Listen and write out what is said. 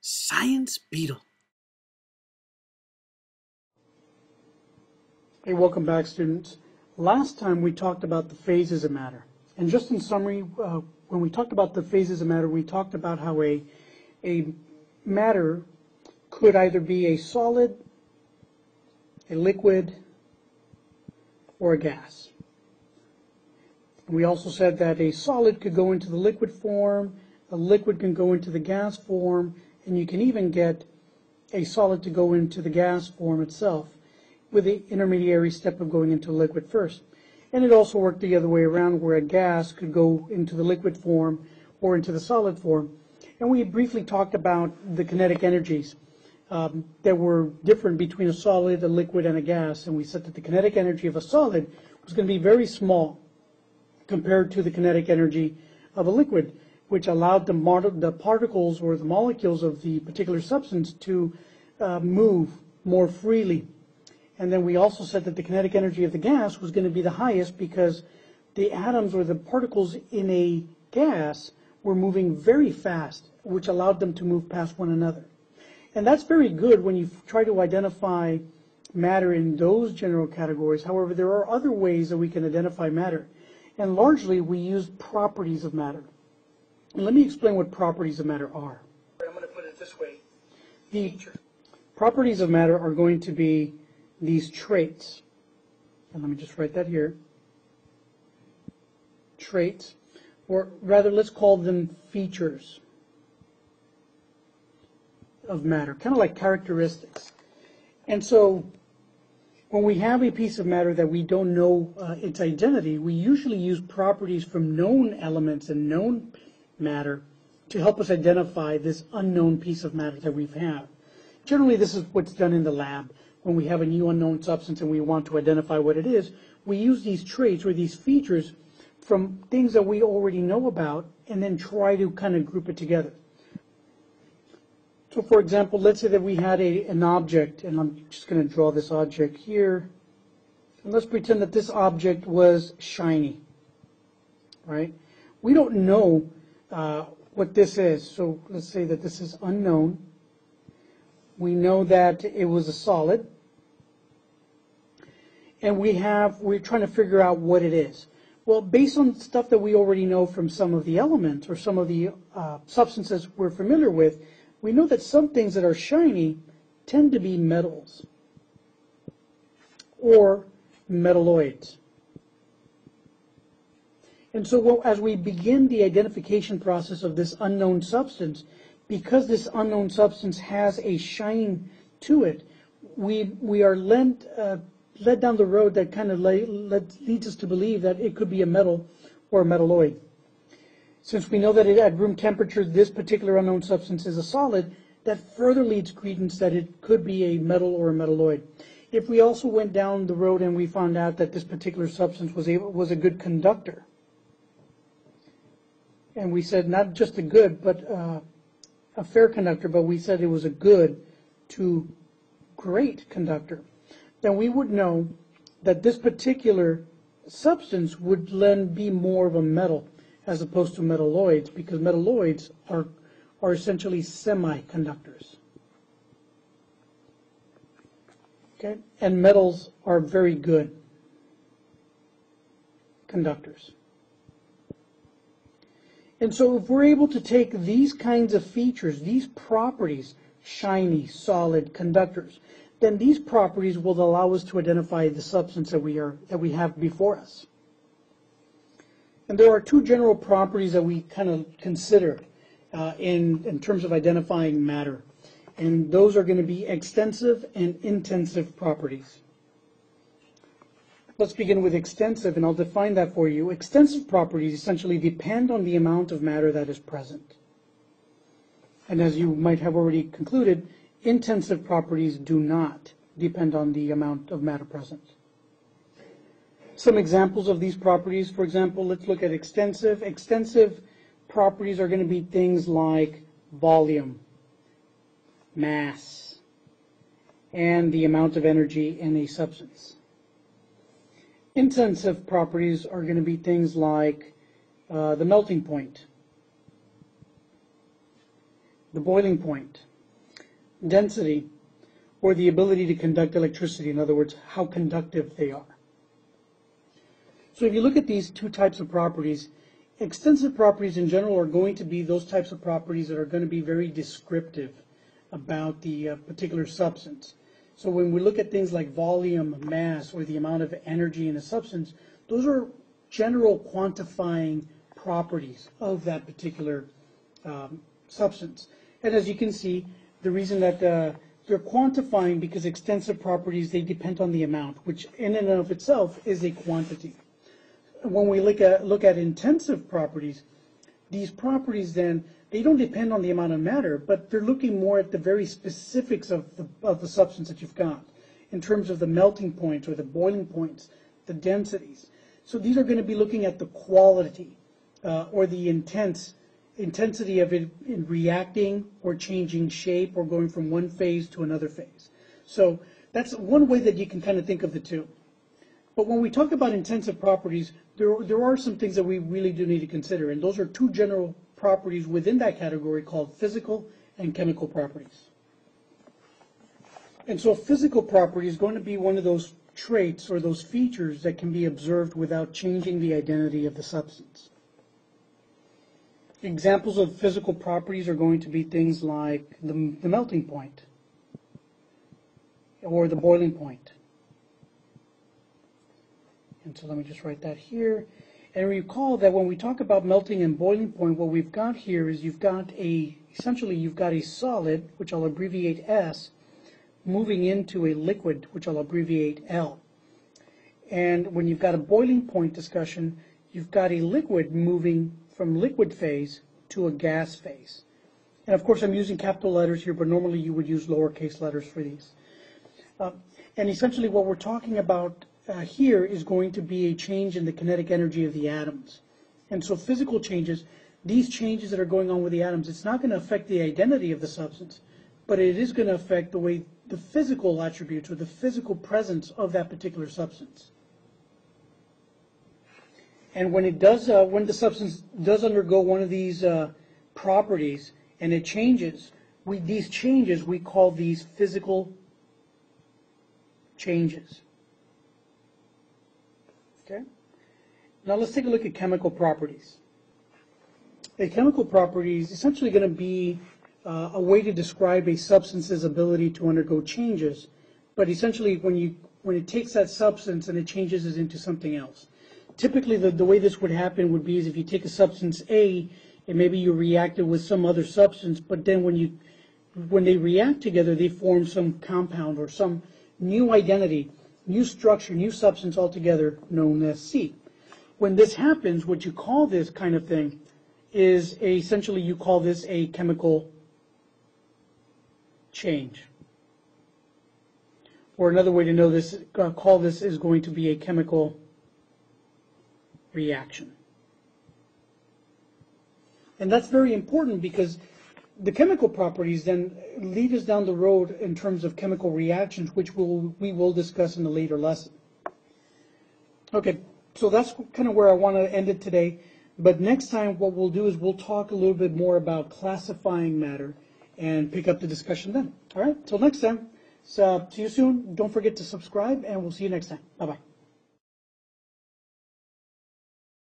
Science Beetle. Hey, welcome back, students. Last time we talked about the phases of matter. And just in summary, when we talked about the phases of matter, we talked about how a matter could either be a solid, a liquid, or a gas. We also said that a solid could go into the liquid form, a liquid can go into the gas form, and you can even get a solid to go into the gas form itself with the intermediary step of going into liquid first. And it also worked the other way around, where a gas could go into the liquid form or into the solid form. And we briefly talked about the kinetic energies that were different between a solid, a liquid, and a gas. And we said that the kinetic energy of a solid was going to be very small compared to the kinetic energy of a liquid, which allowed the particles or the molecules of the particular substance to move more freely. And then we also said that the kinetic energy of the gas was going to be the highest because the atoms or the particles in a gas were moving very fast, which allowed them to move past one another. And that's very good when you try to identify matter in those general categories. However, there are other ways that we can identify matter. And largely, we use properties of matter. And let me explain what properties of matter are. I'm going to put it this way. The properties of matter are going to be these traits. And let me just write that here. Traits. Or rather, let's call them features of matter, kind of like characteristics. And so when we have a piece of matter that we don't know its identity, we usually use properties from known elements and known matter to help us identify this unknown piece of matter that we have. Generally, this is what's done in the lab. When we have a new unknown substance and we want to identify what it is, we use these traits or these features from things that we already know about and then try to kind of group it together. So for example, let's say that we had an object, and I'm just going to draw this object here. And let's pretend that this object was shiny, right? We don't know what this is, so let's say that this is unknown. We know that it was a solid, and we're trying to figure out what it is. Well, based on stuff that we already know from some of the elements or some of the substances we're familiar with, we know that some things that are shiny tend to be metals or metalloids. And so as we begin the identification process of this unknown substance, because this unknown substance has a shine to it, we are led down the road that kind of leads us to believe that it could be a metal or a metalloid. Since we know that at room temperature this particular unknown substance is a solid, that further leads credence that it could be a metal or a metalloid. If we also went down the road and we found out that this particular substance was a good conductor, and we said not just a good, but a fair conductor, but we said it was a good to great conductor, then we would know that this particular substance would then be more of a metal as opposed to metalloids, because metalloids are essentially semiconductors. Okay? And metals are very good conductors. And so if we're able to take these kinds of features, these properties, shiny, solid, conductors, then these properties will allow us to identify the substance that we have before us. And there are two general properties that we kind of consider in terms of identifying matter. And those are going to be extensive and intensive properties. Let's begin with extensive, and I'll define that for you. Extensive properties essentially depend on the amount of matter that is present. And as you might have already concluded, intensive properties do not depend on the amount of matter present. Some examples of these properties, for example, let's look at extensive. Extensive properties are going to be things like volume, mass, and the amount of energy in a substance. Intensive properties are going to be things like the melting point, the boiling point, density, or the ability to conduct electricity. In other words, how conductive they are. So if you look at these two types of properties, extensive properties in general are going to be those types of properties that are going to be very descriptive about the particular substance. So when we look at things like volume, mass, or the amount of energy in a substance, those are general quantifying properties of that particular substance. And as you can see, the reason that they're quantifying, because extensive properties, they depend on the amount, which in and of itself is a quantity. When we look at intensive properties, these properties then, they don't depend on the amount of matter, but they're looking more at the very specifics of the substance that you've got, in terms of the melting points or the boiling points, the densities. So these are going to be looking at the quality or the intensity of it in reacting or changing shape or going from one phase to another phase. So that's one way that you can kind of think of the two. But when we talk about intensive properties, there are some things that we really do need to consider, and those are two general properties within that category called physical and chemical properties. And so physical property is going to be one of those traits or those features that can be observed without changing the identity of the substance. Examples of physical properties are going to be things like the melting point or the boiling point. And so let me just write that here. And recall that when we talk about melting and boiling point, what we've got here is essentially you've got a solid, which I'll abbreviate S, moving into a liquid, which I'll abbreviate L. And when you've got a boiling point discussion, you've got a liquid moving from liquid phase to a gas phase. And of course I'm using capital letters here, but normally you would use lowercase letters for these. And essentially what we're talking about here is going to be a change in the kinetic energy of the atoms. And so physical changes, these changes that are going on with the atoms, it's not going to affect the identity of the substance, but it is going to affect the way the physical attributes or the physical presence of that particular substance. And when it does, when the substance does undergo one of these properties and it changes, these changes, we call these physical changes. Okay? Now let's take a look at chemical properties. A chemical property is essentially going to be a way to describe a substance's ability to undergo changes, but essentially when it takes that substance and it changes it into something else. Typically the way this would happen would be is if you take a substance A and maybe you react it with some other substance, but then when they react together, they form some compound or some new identity, new structure, new substance altogether known as C. When this happens, what you call this kind of thing is essentially you call this a chemical change. Or another way to know this, call this is going to be a chemical reaction. And that's very important because the chemical properties then lead us down the road in terms of chemical reactions, which we will discuss in a later lesson. Okay, so that's kind of where I want to end it today. But next time what we'll do is we'll talk a little bit more about classifying matter and pick up the discussion then. All right, till next time. So see you soon. Don't forget to subscribe, and we'll see you next time. Bye-bye.